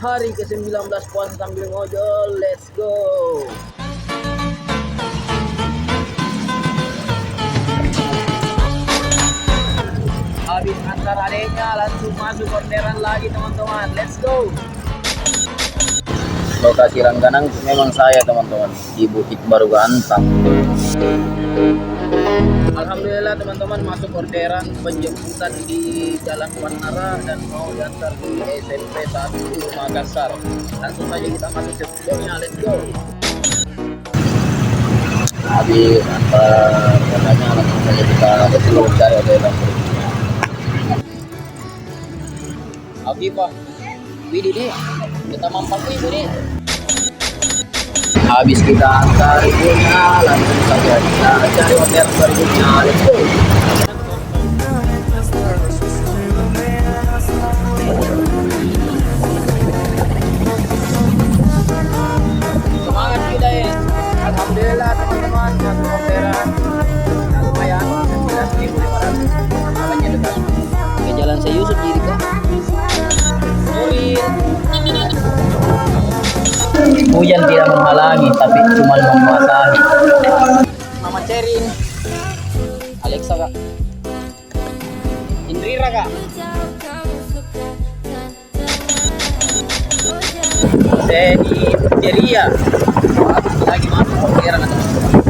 Hari ke-19 puasa sambil ngojol. Let's go. Habis antar adeknya langsung masuk orderan lagi teman-teman. Let's go. Lokasi langganan memang saya teman-teman di Bukit Baru Gantang. Alhamdulillah teman-teman masuk orderan penjemputan di Jalan Wanara dan mau diantar di SMP 1 Makassar. Langsung saja kita masuk ke videonya. Let's go. Habis antar orderannya langsung saja kita cari orderan berikutnya. Oke Pak. Widih deh. Kita mampang ibu nih. Habis kita antar ibunya, langsung saja kita cari order berikutnya. Let's go. Semangat kita ya. Alhamdulillah teman-teman, satu orderan. Nah, lumayan, 19.500. Makanya dekat ke Jalan Syekh Yusuf jadi kok. Hujan tidak menghalangi, tapi cuma membasahi. Mama Cerin, Alexa kak, Indrira kak, Seni Ceria. Habis lagi masuk orderan teman-teman.